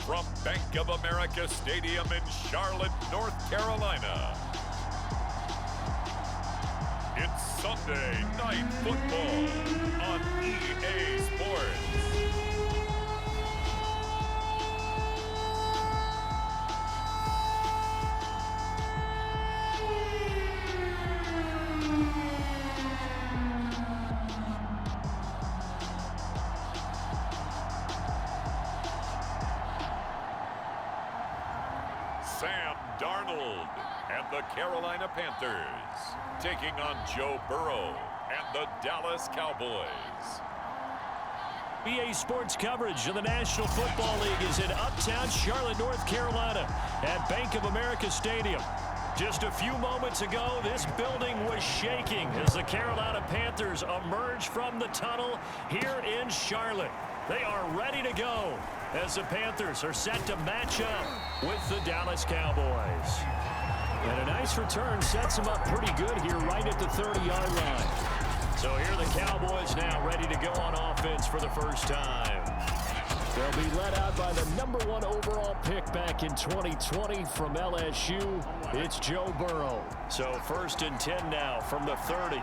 from Bank of America Stadium in Charlotte, North Carolina. It's Sunday Night Football on EA Sports. Sam Darnold and the Carolina Panthers taking on Joe Burrow and the Dallas Cowboys. EA Sports coverage of the National Football League is in uptown Charlotte, North Carolina at Bank of America Stadium. Just a few moments ago, this building was shaking as the Carolina Panthers emerge from the tunnel here in Charlotte. They are ready to go as the Panthers are set to match up with the Dallas Cowboys. And a nice return sets them up pretty good here right at the 30-yard line. So here are the Cowboys now ready to go on offense for the first time. They'll be led out by the #1 overall pick back in 2020 from LSU. It's Joe Burrow. So 1st and 10 now from the 30.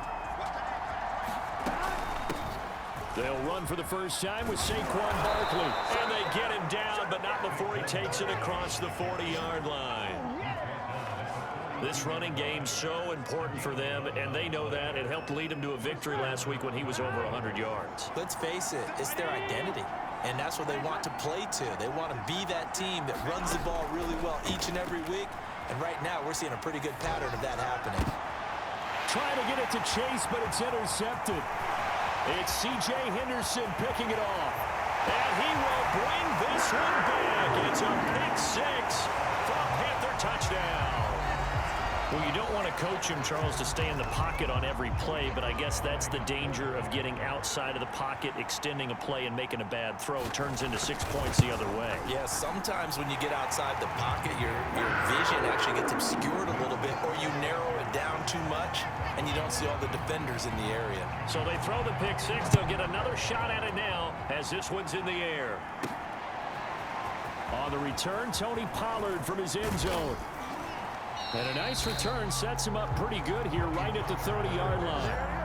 They'll run for the first time with Saquon Barkley. And they get him down, but not before he takes it across the 40-yard line. This running game's so important for them, and they know that. It helped lead them to a victory last week when he was over 100 yards. Let's face it, it's their identity, and that's what they want to play to. They want to be that team that runs the ball really well each and every week, and right now we're seeing a pretty good pattern of that happening. Trying to get it to Chase, but it's intercepted. It's C.J. Henderson picking it off, and he will bring this one back. It's a pick six for a Panther touchdown. Well, you don't want to coach him, Charles, to stay in the pocket on every play, but I guess that's the danger of getting outside of the pocket, extending a play, and making a bad throw. Turns into 6 points the other way. Yeah, sometimes when you get outside the pocket, your vision actually gets obscured a little bit, or you narrow it down too much, and you don't see all the defenders in the area. So they throw the pick six. They'll get another shot at it now as this one's in the air. On the return, Tony Pollard from his end zone. And a nice return sets him up pretty good here right at the 30-yard line.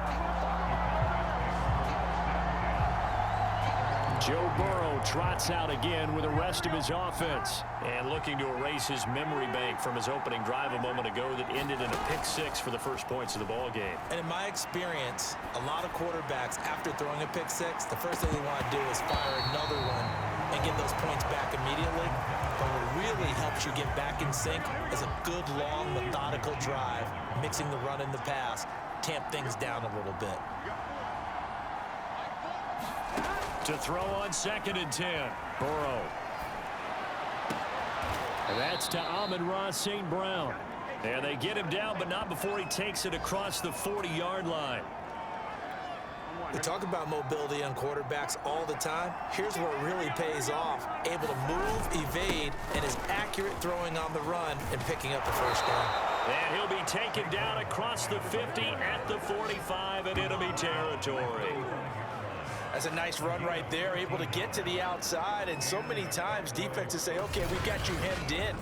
Joe Burrow trots out again with the rest of his offense. And looking to erase his memory bank from his opening drive a moment ago that ended in a pick six for the first points of the ball game. And in my experience, a lot of quarterbacks, after throwing a pick six, the first thing they want to do is fire another one and get those points back immediately. But what really helps you get back in sync is a good, long, methodical drive, mixing the run and the pass, tamp things down a little bit. To throw on 2nd and 10, Burrow. And that's to Amon-Ra St. Brown. And they get him down, but not before he takes it across the 40-yard line. We talk about mobility on quarterbacks all the time. Here's where it really pays off. Able to move, evade, and is accurate throwing on the run and picking up the first down. And he'll be taken down across the 50 at the 45 in enemy territory. That's a nice run right there, able to get to the outside. And so many times defenses say, okay, we've got you hemmed in.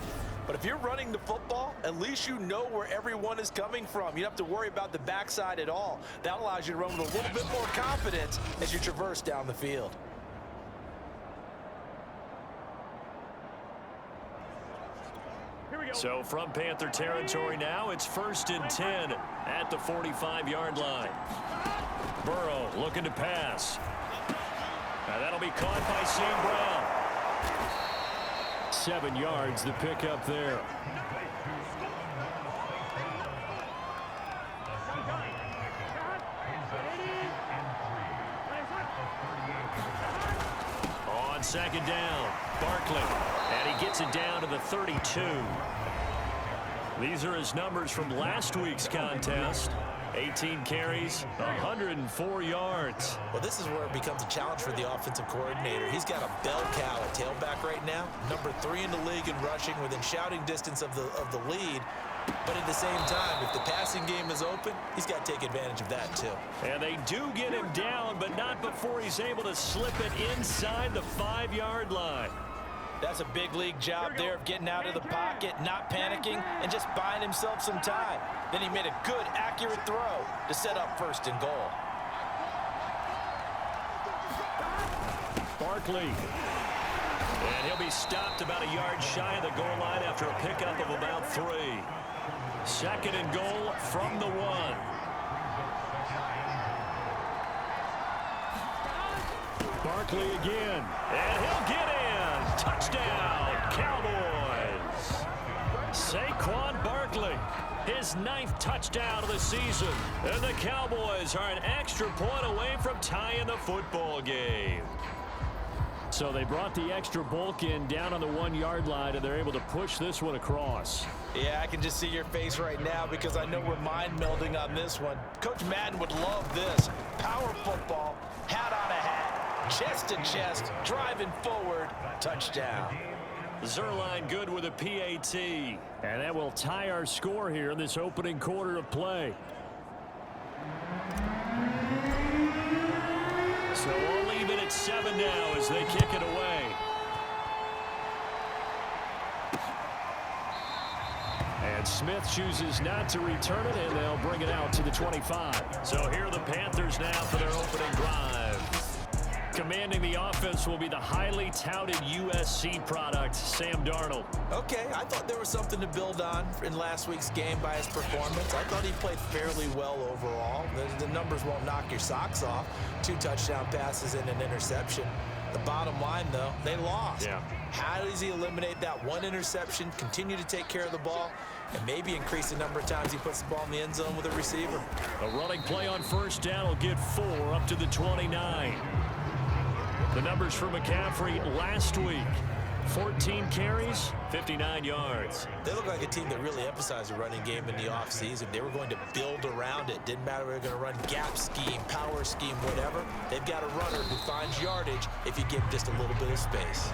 But if you're running the football, at least you know where everyone is coming from. You don't have to worry about the backside at all. That allows you to run with a little bit more confidence as you traverse down the field. So from Panther territory now, it's 1st and 10 at the 45-yard line. Burrow looking to pass. Now that'll be caught by St. Brown. 7 yards, the pickup there. On 2nd down, Barkley. And he gets it down to the 32. These are his numbers from last week's contest. 18 carries, 104 yards. Well, this is where it becomes a challenge for the offensive coordinator. He's got a bell cow at tailback right now, #3 in the league in rushing, within shouting distance of the lead. But at the same time, if the passing game is open, he's got to take advantage of that too. And they do get him down, but not before he's able to slip it inside the 5-yard line. That's a big league job there of getting out of the pocket, not panicking, and just buying himself some time. Then he made a good, accurate throw to set up 1st and goal. Barkley. And he'll be stopped about a yard shy of the goal line after a pickup of about 3. 2nd and goal from the 1. Barkley again. And he'll get in. Touchdown, Cowboys. Saquon Barkley, his 9th touchdown of the season. And the Cowboys are an extra point away from tying the football game. So they brought the extra bulk in down on the 1-yard line, and they're able to push this one across. Yeah, I can just see your face right now because I know we're mind melding on this one. Coach Madden would love this. Power football, hat on a hat, chest to chest, driving forward, touchdown. Zerline good with a PAT. And that will tie our score here in this opening quarter of play. So we'll leave it at 7 now as they kick it away. And Smith chooses not to return it, and they'll bring it out to the 25. So here are the Panthers now for their opening drive. Commanding the offense will be the highly touted USC product, Sam Darnold. Okay, I thought there was something to build on in last week's game by his performance. I thought he played fairly well overall. The numbers won't knock your socks off. 2 touchdown passes and an interception. The bottom line, though, they lost. Yeah. How does he eliminate that 1 interception, continue to take care of the ball, and maybe increase the number of times he puts the ball in the end zone with a receiver? A running play on 1st down will get 4 up to the 29. The numbers for McCaffrey last week: 14 carries, 59 yards. They look like a team that really emphasized the running game in the offseason. They were going to build around it. Didn't matter if they were going to run gap scheme, power scheme, whatever. They've got a runner who finds yardage if you give him just a little bit of space.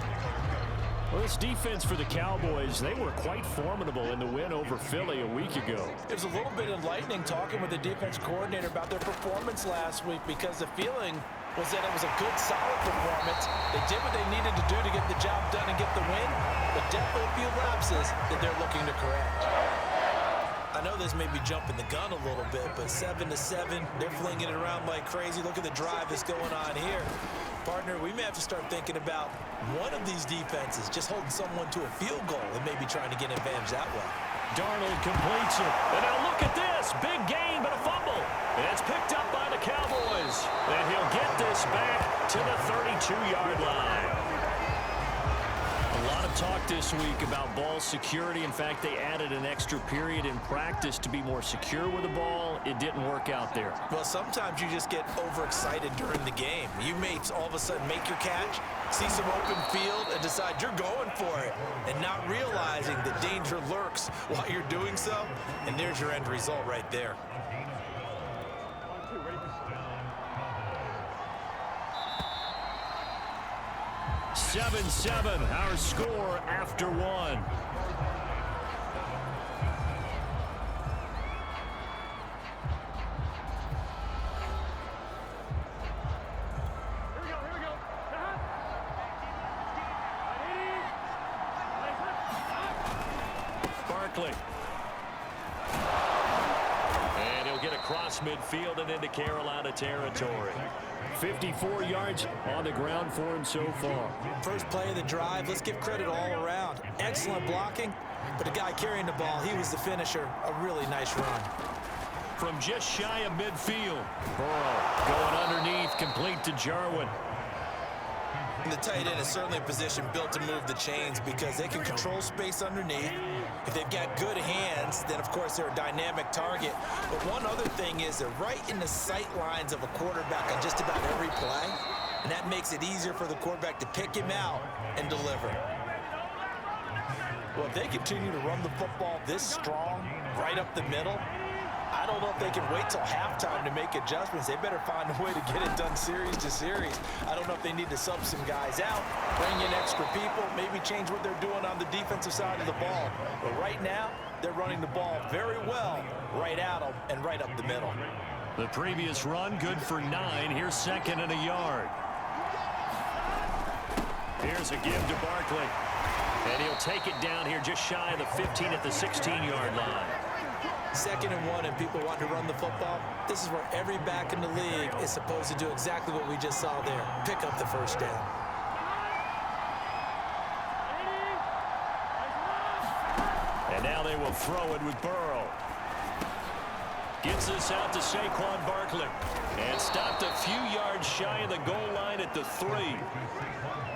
Well, this defense for the Cowboys, they were quite formidable in the win over Philly a week ago. It was a little bit enlightening talking with the defense coordinator about their performance last week because the feeling was that it was a good, solid performance. They did what they needed to do to get the job done and get the win, but definitely a few lapses that they're looking to correct. I know this may be jumping the gun a little bit, but 7-7, they're flinging it around like crazy. Look at the drive that's going on here. Partner, we may have to start thinking about one of these defenses just holding someone to a field goal and maybe trying to get an advantage that way. Darnold completes it. And now look at this. Big gain, but a fumble. And it's picked up by the Cowboys. And he'll get this back to the 32-yard line. A lot of talk this week about ball security. In fact, they added an extra period in practice to be more secure with the ball. It didn't work out there. Well, sometimes you just get overexcited during the game. You may all of a sudden make your catch, see some open field, and decide you're going for it, and not realizing the danger lurks while you're doing so. And there's your end result right there. Seven, our score after 1. Barkley. And he'll get across midfield and into Carolina territory. 54 yards on the ground for him so far. First play of the drive, let's give credit all around. Excellent blocking, but the guy carrying the ball, he was the finisher. A really nice run. From just shy of midfield, Burrow going underneath, complete to Jarwin. The tight end is certainly a position built to move the chains because they can control space underneath. If they've got good hands, then of course they're a dynamic target. But one other thing is they're right in the sight lines of a quarterback on just about every play. And that makes it easier for the quarterback to pick him out and deliver. Well, if they continue to run the football this strong, right up the middle, I don't know if they can wait till halftime to make adjustments. They better find a way to get it done series to series. I don't know if they need to sub some guys out, bring in extra people, maybe change what they're doing on the defensive side of the ball. But right now, they're running the ball very well right at them and right up the middle. The previous run, good for 9. Here's 2nd and a yard. Here's a give to Barkley. And he'll take it down here just shy of the 15 at the 16-yard line. 2nd and 1 and people want to run the football. This is where every back in the league is supposed to do exactly what we just saw there. Pick up the first down. And now they will throw it with Burrow. Gets this out to Saquon Barkley. And stopped a few yards shy of the goal line at the 3.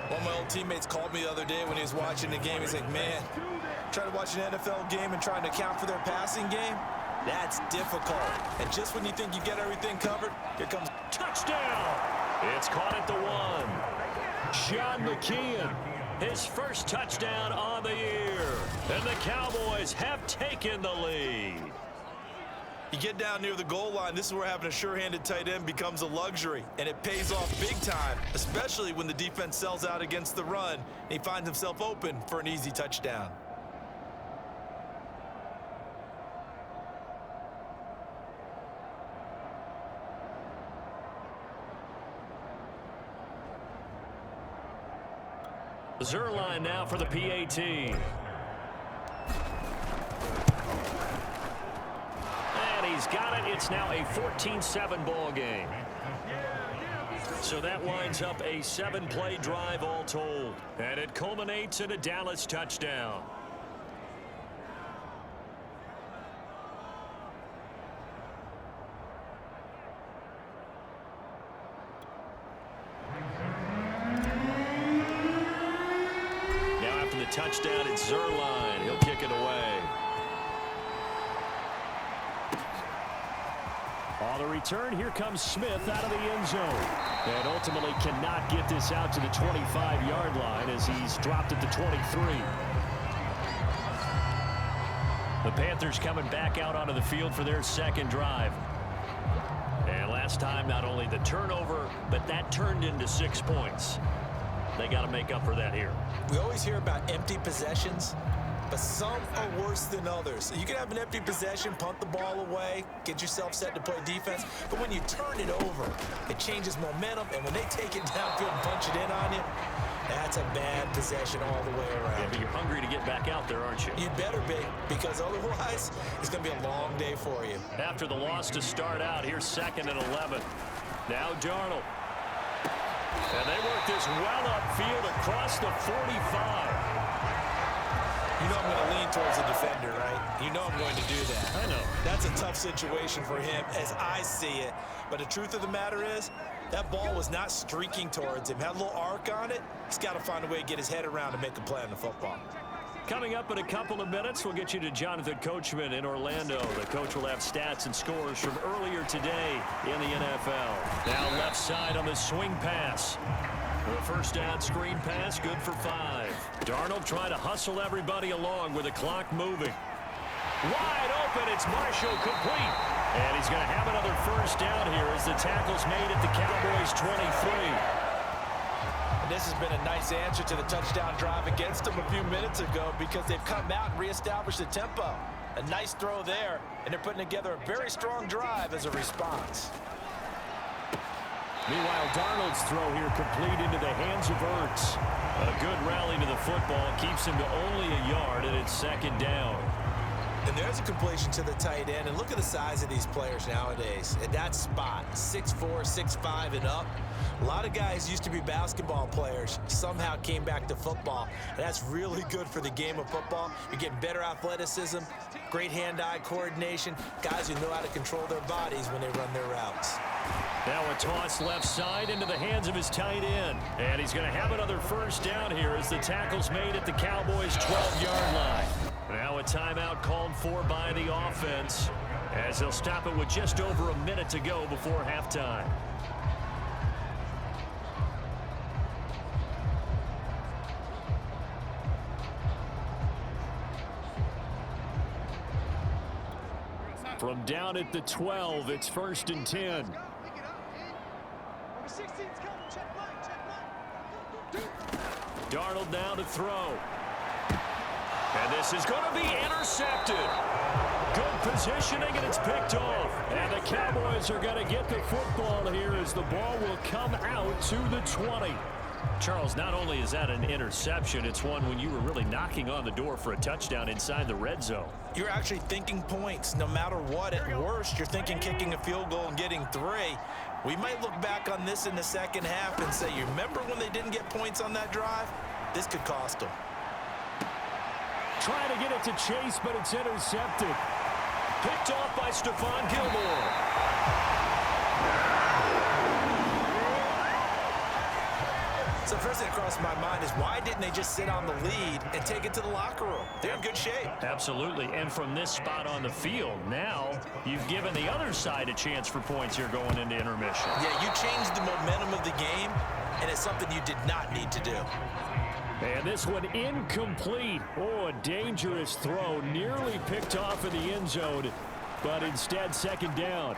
One of my old teammates called me the other day when he was watching the game. He's like, man, trying to watch an NFL game and trying to account for their passing game, that's difficult. And just when you think you get everything covered, here comes touchdown. It's caught at the 1. Sean McKeon, his first touchdown on the year. And the Cowboys have taken the lead. You get down near the goal line, this is where having a sure-handed tight end becomes a luxury, and it pays off big time, especially when the defense sells out against the run, and he finds himself open for an easy touchdown. Zerline now for the PAT. He's got it. It's now a 14-7 ball game. So that winds up a 7-play drive all told. And it culminates in a Dallas touchdown. Now after the touchdown, it's Zerline. He'll kick it away. On the return, here comes Smith out of the end zone. And ultimately cannot get this out to the 25-yard line as he's dropped at the 23. The Panthers coming back out onto the field for their second drive. And last time, not only the turnover, but that turned into 6 points. They got to make up for that here. We always hear about empty possessions, but some are worse than others. You can have an empty possession, punt the ball away, get yourself set to play defense, but when you turn it over, it changes momentum, and when they take it downfield and punch it in on you, that's a bad possession all the way around. Yeah, but you're hungry to get back out there, aren't you? You'd better be, because otherwise, it's going to be a long day for you. After the loss to start out, here's 2nd and 11. Now Darnold. And they work this well upfield across the 45. You know I'm going to lean towards the defender, right? You know I'm going to do that. I know. That's a tough situation for him as I see it. But the truth of the matter is, that ball was not streaking towards him. Had a little arc on it. He's got to find a way to get his head around and make a play on the football. Coming up in a couple of minutes, we'll get you to Jonathan Coachman in Orlando. The coach will have stats and scores from earlier today in the NFL. Now left side on the swing pass. The first down screen pass, good for 5. Darnold trying to hustle everybody along with the clock moving. Wide open, it's Marshall complete. And he's going to have another first down here as the tackle's made at the Cowboys 23. And this has been a nice answer to the touchdown drive against them a few minutes ago because they've come out and reestablished the tempo. A nice throw there, and they're putting together a very strong drive as a response. Meanwhile, Darnold's throw here complete into the hands of Ertz. A good rally to the football keeps him to only a yard, and it's 2nd down. And there's a completion to the tight end. And look at the size of these players nowadays. At that spot, 6'4", 6'5", and up. A lot of guys used to be basketball players, somehow came back to football. And that's really good for the game of football. You're getting better athleticism, great hand-eye coordination, guys who know how to control their bodies when they run their routes. Now a toss left side into the hands of his tight end. And he's going to have another first down here as the tackle's made at the Cowboys' 12-yard line. Now a timeout called for by the offense as they'll stop it with just over a minute to go before halftime. From down at the 12, it's 1st and 10. Darnold now to throw. And this is going to be intercepted. Good positioning, and it's picked off. And the Cowboys are going to get the football here as the ball will come out to the 20. Charles, not only is that an interception, it's one when you were really knocking on the door for a touchdown inside the red zone. You're actually thinking points no matter what. At worst, you're thinking kicking a field goal and getting 3. We might look back on this in the second half and say, you remember when they didn't get points on that drive? This could cost them. Trying to get it to Chase, but it's intercepted. Picked off by Stephon Gilmore. So first thing that crossed my mind is why didn't they just sit on the lead and take it to the locker room? They're in good shape. Absolutely. And from this spot on the field, now you've given the other side a chance for points here going into intermission. Yeah, you changed the momentum of the game, and it's something you did not need to do. And this one incomplete. Oh, a dangerous throw. Nearly picked off in the end zone, but instead second down.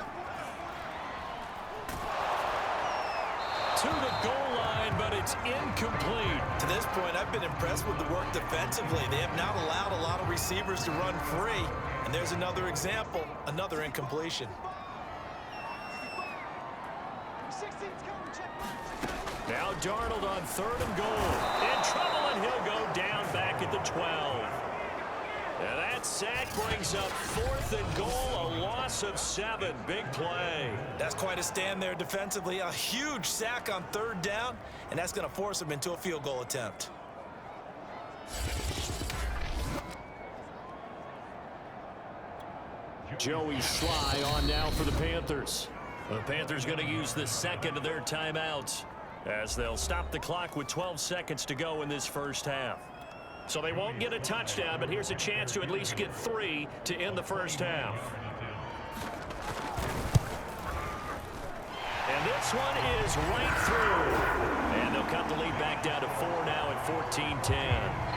To the goal line, but it's incomplete. To this point, I've been impressed with the work defensively. They have not allowed a lot of receivers to run free. And there's another example, another incompletion. Now Darnold on 3rd and goal. In trouble, and he'll go down back at the 12. And that sack brings up 4th and goal, a loss of 7. Big play. That's quite a stand there defensively. A huge sack on 3rd down, and that's going to force them into a field goal attempt. Joey Sly on now for the Panthers. The Panthers going to use the second of their timeouts as they'll stop the clock with 12 seconds to go in this first half. So they won't get a touchdown, but here's a chance to at least get 3 to end the first half. And this one is right through. And they'll cut the lead back down to 4 now at 14-10.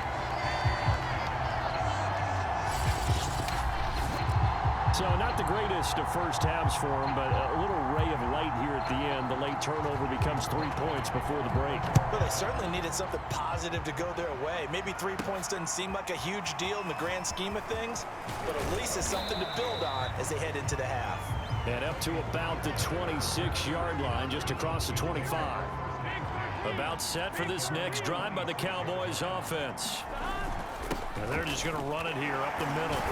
So not the greatest of first halves for them, but a little ray of light here at the end. The late turnover becomes 3 points before the break. Well, they certainly needed something positive to go their way. Maybe 3 points doesn't seem like a huge deal in the grand scheme of things, but at least it's something to build on as they head into the half. And up to about the 26-yard line, just across the 25. About set for this next drive by the Cowboys offense. And they're just going to run it here up the middle.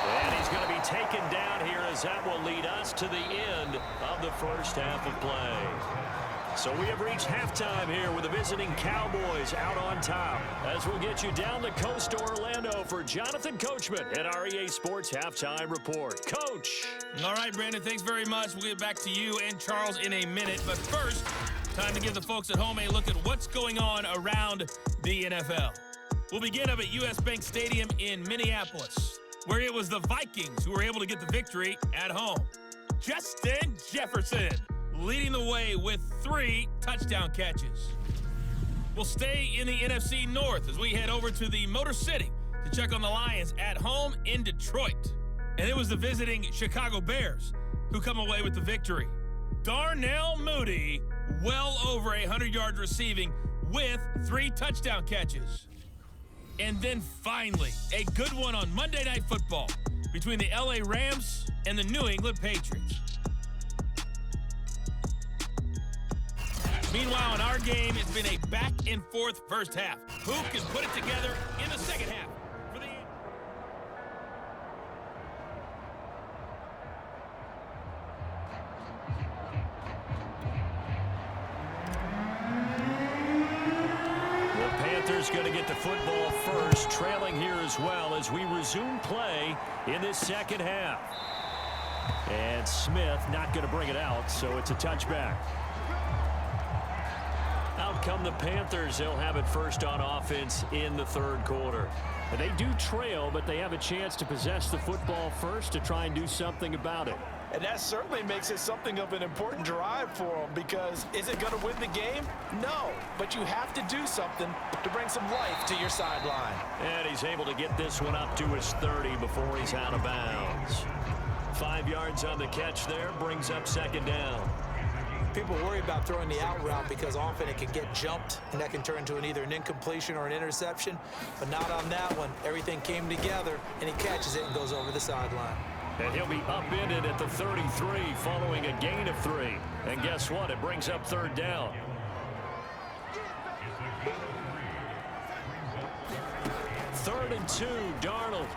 And he's going to be taken down here as that will lead us to the end of the first half of play. So we have reached halftime here with the visiting Cowboys out on top. As we'll get you down the coast to Orlando for Jonathan Coachman at our EA Sports Halftime Report. Coach. All right, Brandon, thanks very much. We'll get back to you and Charles in a minute. But first, time to give the folks at home a look at what's going on around the NFL. We'll begin up at US Bank Stadium in Minneapolis, where it was the Vikings who were able to get the victory at home. Justin Jefferson leading the way with 3 touchdown catches. We'll stay in the NFC North as we head over to the Motor City to check on the Lions at home in Detroit. And it was the visiting Chicago Bears who come away with the victory. Darnell Mooney, well over 100 yards receiving with 3 touchdown catches. And then finally, a good one on Monday Night Football between the LA Rams and the New England Patriots. Meanwhile, in our game, it's been a back-and-forth first half. Who can put it together in the second half? For the Panthers going to get the football first, trailing here as well as we resume play in this second half. And Smith not going to bring it out, so it's a touchback. Out come the Panthers. They'll have it first on offense in the third quarter. And they do trail, but they have a chance to possess the football first to try and do something about it. And that certainly makes it something of an important drive for them, because is it going to win the game? No, but you have to do something to bring some life to your sideline. And he's able to get this one up to his 30 before he's out of bounds. 5 yards on the catch there, brings up second down. People worry about throwing the out route because often it can get jumped, and that can turn into either an incompletion or an interception. But not on that one. Everything came together, and he catches it and goes over the sideline. And he'll be upended at the 33 following a gain of 3. And guess what? It brings up third down. Third and 2, Darnold.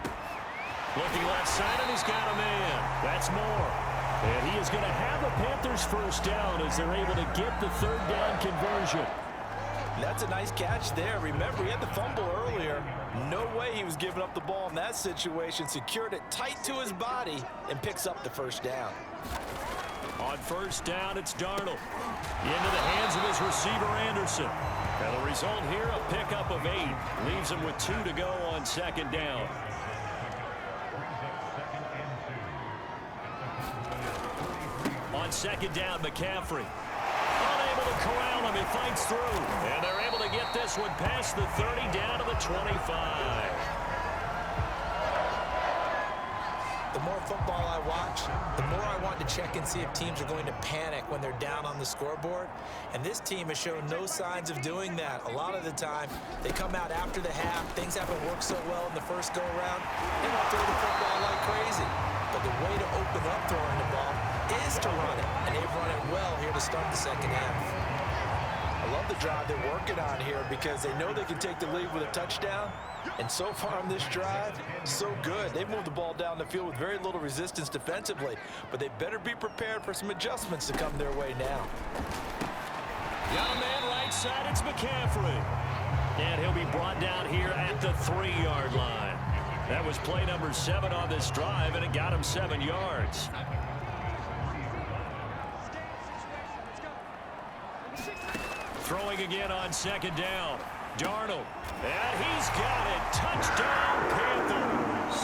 Looking left side, and he's got a man. That's Moore. And he is going to have the Panthers first down as they're able to get the third down conversion. That's a nice catch there. Remember, he had the fumble earlier. No way he was giving up the ball in that situation. Secured it tight to his body and picks up the first down. On first down, it's Darnold. Into the hands of his receiver, Anderson. And the result here, a pickup of 8. Leaves him with 2 to go on second down. On second down, McCaffrey. Unable to corral him. He fights through. And they're able to get this one past the 30 down to the 25. The more football I watch, the more I want to check and see if teams are going to panic when they're down on the scoreboard. And this team has shown no signs of doing that. A lot of the time, they come out after the half. Things haven't worked so well in the first go-around. They want to throw the football like crazy. But the way to open up throwing the ball is to run it. And they've run it well here to start the second half. I love the drive they're working on here because they know they can take the lead with a touchdown. And so far on this drive, so good. They've moved the ball down the field with very little resistance defensively, but they better be prepared for some adjustments to come their way now. Got a man right side, it's McCaffrey. And he'll be brought down here at the 3-yard line. That was play number 7 on this drive, and it got him 7 yards. Throwing again on second down. Darnold. And he's got it. Touchdown, Panthers.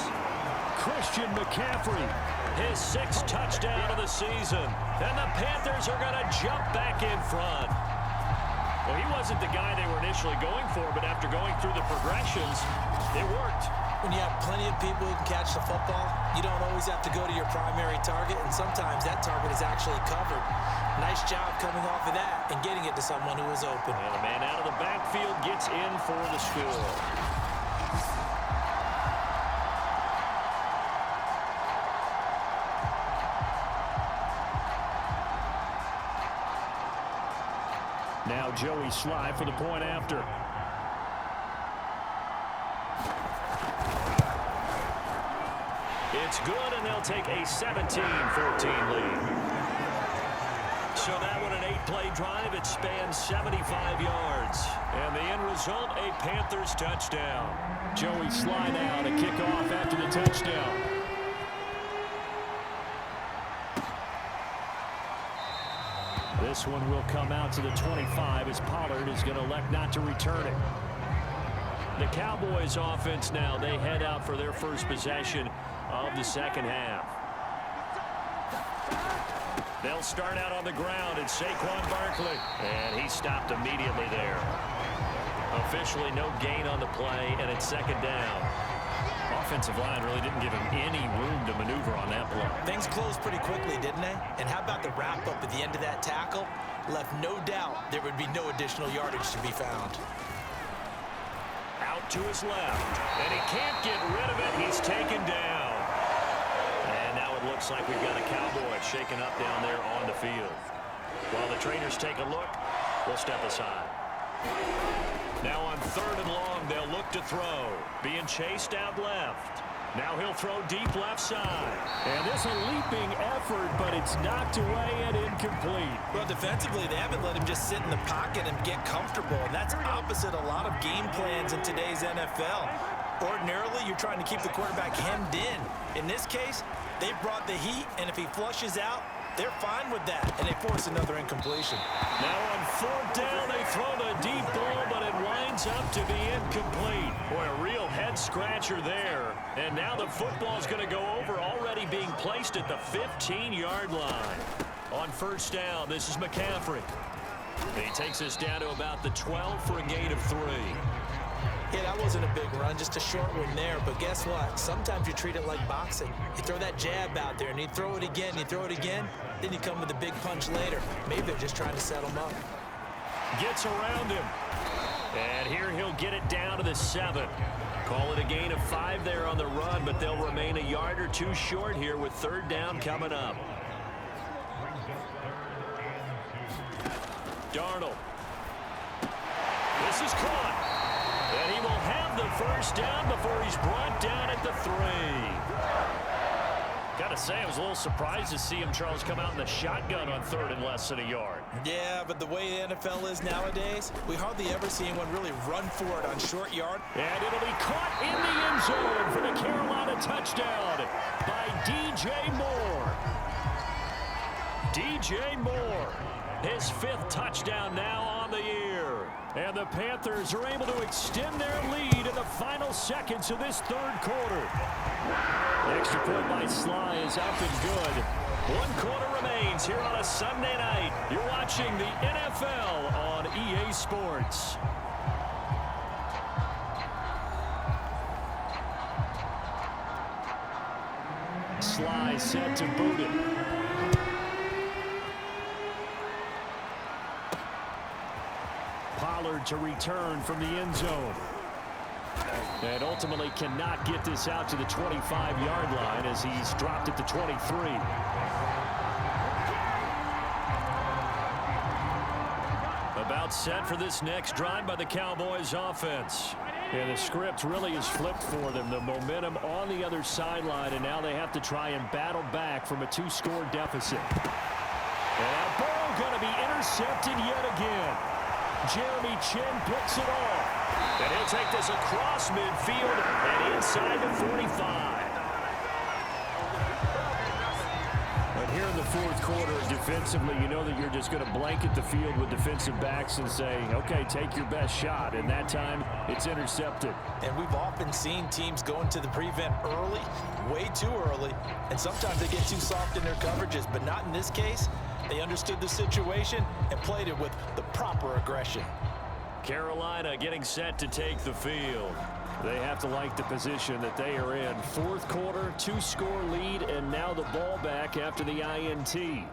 Christian McCaffrey, his 6th touchdown of the season. And the Panthers are going to jump back in front. Well, he wasn't the guy they were initially going for, but after going through the progressions, it worked. When you have plenty of people who can catch the football, you don't always have to go to your primary target, and sometimes that target is actually covered. Nice job coming off of that and getting it to someone who is open. And the man out of the backfield gets in for the score. Now Joey Sly for the point after. It's good, and they'll take a 17-14 lead. So that one, an 8-play drive. It spans 75 yards. And the end result, a Panthers touchdown. Joey Sly now to kick off after the touchdown. This one will come out to the 25 as Pollard is going to elect not to return it. The Cowboys offense now, they head out for their first possession of the second half. They'll start out on the ground, and Saquon Barkley. And he stopped immediately there. Officially no gain on the play, and it's second down. Offensive line really didn't give him any room to maneuver on that play. Things closed pretty quickly, didn't they? And how about the wrap-up at the end of that tackle? Left no doubt there would be no additional yardage to be found. Out to his left, and he can't get rid of it. He's taken down. And now it looks like we've got a Cowboy shaken up down there on the field. While the trainers take a look, we'll step aside. Now on third and long, they'll look to throw. Being chased out left. Now he'll throw deep left side. And this a leaping effort, but it's knocked away and incomplete. Well, defensively, they haven't let him just sit in the pocket and get comfortable. And that's opposite a lot of game plans in today's NFL. Ordinarily, you're trying to keep the quarterback hemmed in. In this case, they brought the heat, and if he flushes out, they're fine with that, and they force another incompletion. Now on fourth down, they throw the deep ball, but it winds up to be incomplete. Boy, a real head-scratcher there. And now the football's going to go over, already being placed at the 15-yard line. On first down, this is McCaffrey. He takes us down to about the 12 for a gain of 3. Yeah, that wasn't a big run, just a short one there. But guess what? Sometimes you treat it like boxing. You throw that jab out there, and you throw it again, then you come with a big punch later. Maybe they're just trying to set him up. Gets around him. And here he'll get it down to the 7. Call it a gain of 5 there on the run, but they'll remain a yard or 2 short here with third down coming up. Darnold. This This is caught. And he will have the first down before he's brought down at the 3. Got to say, I was a little surprised to see him, Charles, come out in the shotgun on 3rd and less than a yard. Yeah, but the way the NFL is nowadays, we hardly ever see anyone really run for it on short yard. And it'll be caught in the end zone for the Carolina touchdown by DJ Moore. DJ Moore, his 5th touchdown now on the year. And the Panthers are able to extend their lead in the final seconds of this 3rd quarter. The extra point by Sly is up and good. 1 quarter remains here on a Sunday night. You're watching the NFL on EA Sports. Sly set to boot it. Pollard to return from the end zone. And ultimately cannot get this out to the 25-yard line as he's dropped at the 23. About set for this next drive by the Cowboys offense. And the script really is flipped for them. The momentum on the other sideline, and now they have to try and battle back from a 2-score deficit. And now Burrow going to be intercepted yet again. Jeremy Chin picks it off. And he'll take this across midfield and inside the 45. But here in the 4th quarter, defensively, you know that you're just going to blanket the field with defensive backs and say, okay, take your best shot. And that time, it's intercepted. And we've often seen teams go into the prevent early, way too early, and sometimes they get too soft in their coverages, but not in this case. They understood the situation and played it with the proper aggression. Carolina getting set to take the field. They have to like the position that they are in. 4th quarter, 2-score lead, and now the ball back after the INT.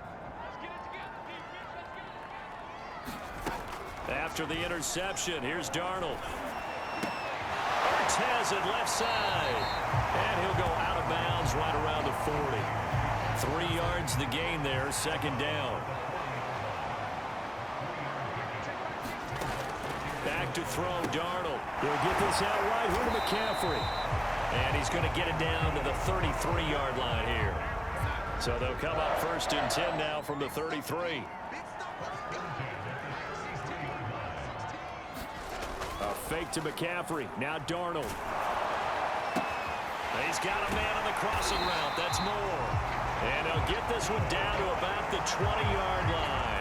After the interception, here's Darnold. Hurts has it left side. And he'll go out of bounds right around the 40. 3 yards the gain there, 2nd down. Back to throw, Darnold. He'll get this out right here to McCaffrey. And he's going to get it down to the 33-yard line here. So they'll come up 1st and 10 now from the 33. A fake to McCaffrey. Now Darnold. He's got a man on the crossing route. That's Moore. And he'll get this one down to about the 20-yard line.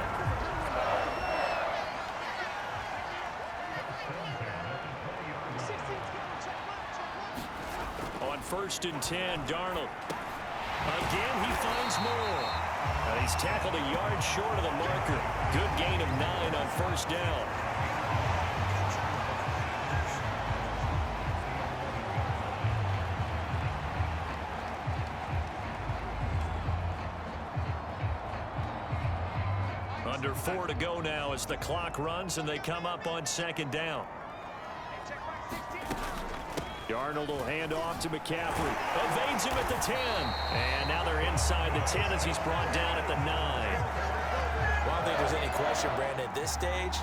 On 1st and 10, Darnold. Again, he finds Moore. And he's tackled a yard short of the marker. Good gain of 9 on 1st down. Under 4 to go now as the clock runs and they come up on 2nd down. Darnold will hand off to McCaffrey. Evades him at the 10. And now they're inside the 10 as he's brought down at the 9. Well, I don't think there's any question, Brandon, at this stage.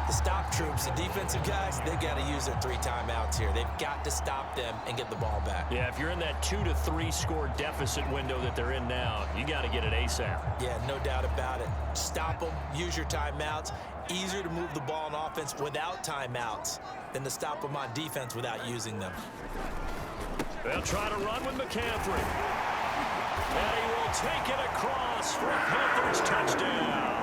The stop troops, the defensive guys, they've got to use their 3 timeouts here. They've got to stop them and get the ball back. Yeah, if you're in that 2 to 3 score deficit window that they're in now, you got to get it ASAP. Yeah, no doubt about it. Stop them, use your timeouts. Easier to move the ball on offense without timeouts than to stop them on defense without using them. They'll try to run with McCaffrey. And he will take it across for a Panthers touchdown.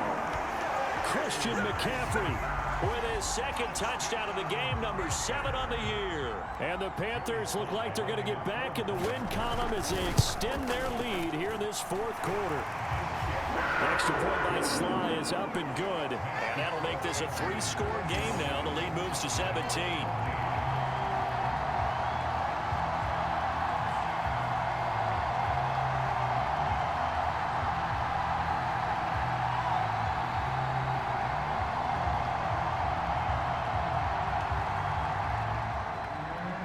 Christian McCaffrey with his 2nd touchdown of the game, number 7 on the year. And the Panthers look like they're going to get back in the win column as they extend their lead here in this 4th quarter. The extra point by Sly is up and good. And that'll make this a 3-score game now. The lead moves to 17.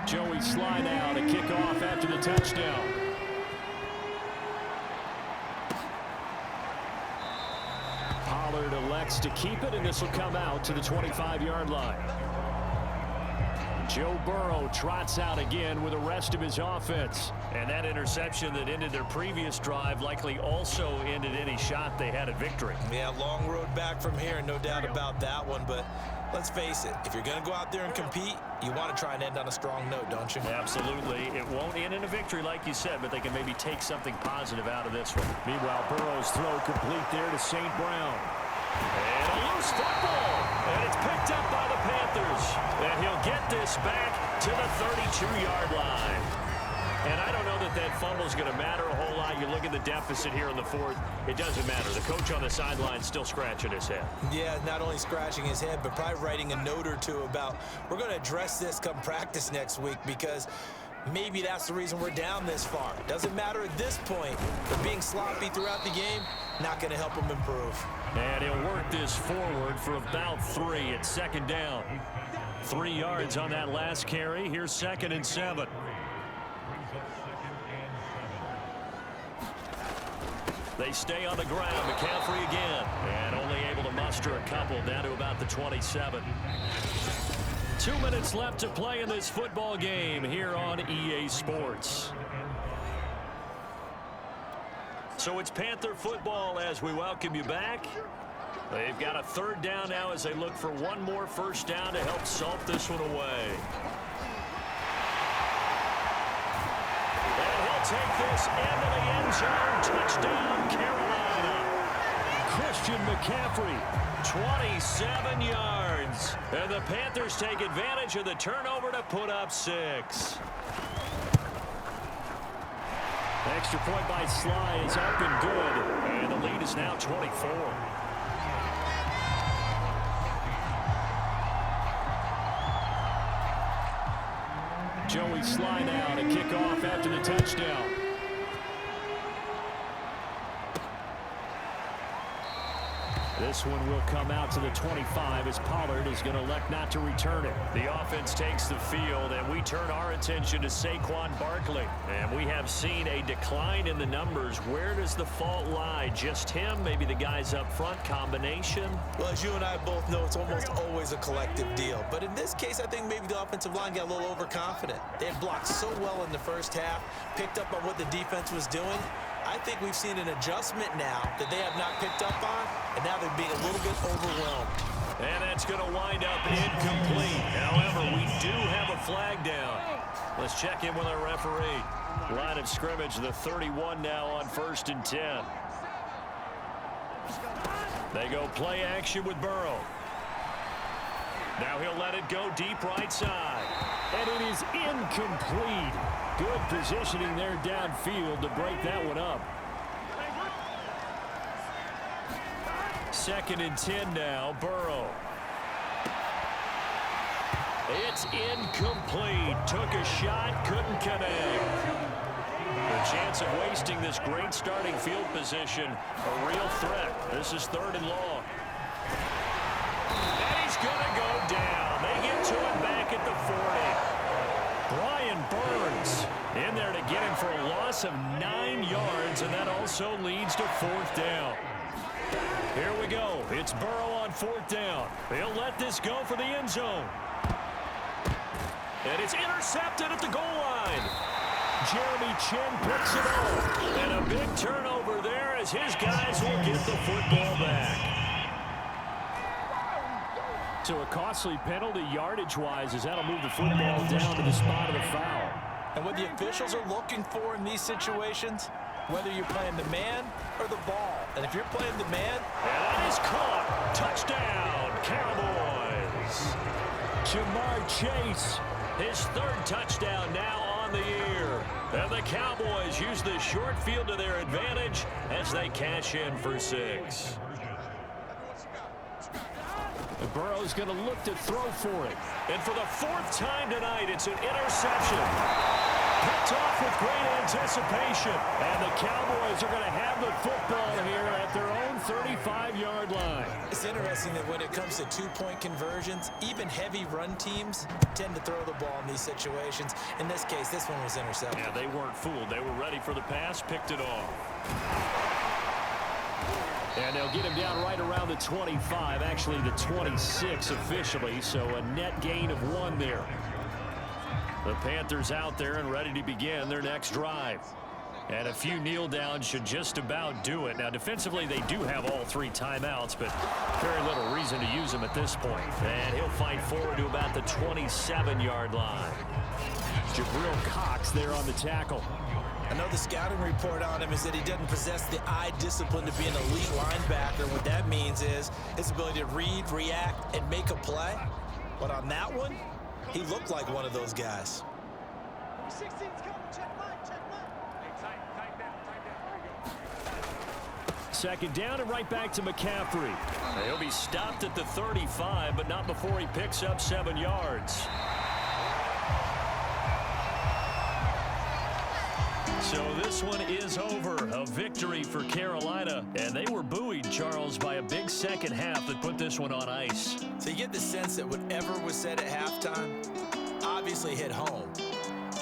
Joey Sly now to kick off after the touchdown. Pollard elects to keep it, and this will come out to the 25-yard line. Joe Burrow trots out again with the rest of his offense. And that interception that ended their previous drive likely also ended any shot they had at victory. Yeah, long road back from here, no doubt about that one. But let's face it, if you're going to go out there and compete, you want to try and end on a strong note, don't you? Absolutely. It won't end in a victory like you said, but they can maybe take something positive out of this one. Meanwhile, Burrow's throw complete there to St. Brown. And a loose football. And it's picked up by the Panthers. And he'll get this back to the 32-yard line. And I don't know that that fumble is going to matter a whole lot. You look at the deficit here in the fourth. It doesn't matter. The coach on the sideline is still scratching his head. Yeah, not only scratching his head, but probably writing a note or two about we're going to address this come practice next week because maybe that's the reason we're down this far. Doesn't matter at this point. But being sloppy throughout the game, not going to help him improve. And he'll work this forward for about 3. It's second down. 3 yards on that last carry. Here's 2nd and 7. They stay on the ground. McCaffrey again. And only able to muster a couple down to about the 27. 2 minutes left to play in this football game here on EA Sports. So it's Panther football as we welcome you back. They've got a 3rd down now as they look for one more first down to help salt this one away. And he'll take this into the end zone. Touchdown, Carolina. Christian McCaffrey, 27 yards. And the Panthers take advantage of the turnover to put up 6. Extra point by Sly is up and good. And the lead is now 24. Joey Sly now to kick off after the touchdown. This one will come out to the 25 as Pollard is going to elect not to return it. The offense takes the field, and we turn our attention to Saquon Barkley. And we have seen a decline in the numbers. Where does the fault lie? Just him? Maybe the guys up front? Combination? Well, as you and I both know, it's almost always a collective deal. But in this case, I think maybe the offensive line got a little overconfident. They had blocked so well in the first half, picked up on what the defense was doing. I think we've seen an adjustment now that they have not picked up on, and now they're being a little bit overwhelmed. And that's going to wind up incomplete. However, we do have a flag down. Let's check in with our referee. Line of scrimmage, the 31 now on 1st and 10. They go play action with Burrow. Now he'll let it go deep right side. And it is incomplete. Good positioning there downfield to break that one up. 2nd and 10 now, Burrow. It's incomplete. Took a shot, couldn't connect. The chance of wasting this great starting field position, a real threat. This is 3rd and long. And he's going to go down. They get to him back at the 40. Brian Burns in there to get him for a loss of 9 yards, and that also leads to 4th down. Here we go. It's Burrow on 4th down. He'll let this go for the end zone. And it's intercepted at the goal line. Jeremy Chin picks it up. And a big turnover there as his guys will get the football back. So a costly penalty yardage-wise as that'll move the football down to the spot of the foul. And what the officials are looking for in these situations, whether you're playing the man or the ball. And if you're playing the man, and that is caught. Touchdown, Cowboys. Jamar Chase, his 3rd touchdown now on the year. And the Cowboys use the short field to their advantage as they cash in for 6. Burrow's going to look to throw for it. And for the 4th time tonight, it's an interception. Picked off with great anticipation. And the Cowboys are going to have the football here at their own 35-yard line. It's interesting that when it comes to 2-point conversions, even heavy run teams tend to throw the ball in these situations. In this case, this one was intercepted. Yeah, they weren't fooled. They were ready for the pass, picked it off. And they'll get him down right around the 25, actually the 26 officially, so a net gain of 1 there. The Panthers out there and ready to begin their next drive. And a few kneel downs should just about do it. Now, defensively, they do have all 3 timeouts, but very little reason to use them at this point. And he'll fight forward to about the 27-yard line. Jabril Cox there on the tackle. I know the scouting report on him is that he doesn't possess the eye discipline to be an elite linebacker. What that means is his ability to read, react, and make a play. But on that one, he looked like one of those guys. 16's coming, check line, check line. Tight down. Second down and right back to McCaffrey. He'll be stopped at the 35, but not before he picks up 7 yards. So this one is over. A victory for Carolina. And they were buoyed, Charles, by a big second half that put this one on ice. So you get the sense that whatever was said at halftime obviously hit home.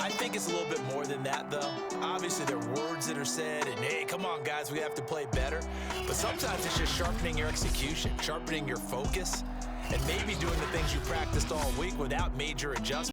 I think it's a little bit more than that, though. Obviously, there are words that are said, and, hey, come on, guys, we have to play better. But sometimes it's just sharpening your execution, sharpening your focus, and maybe doing the things you practiced all week without major adjustments.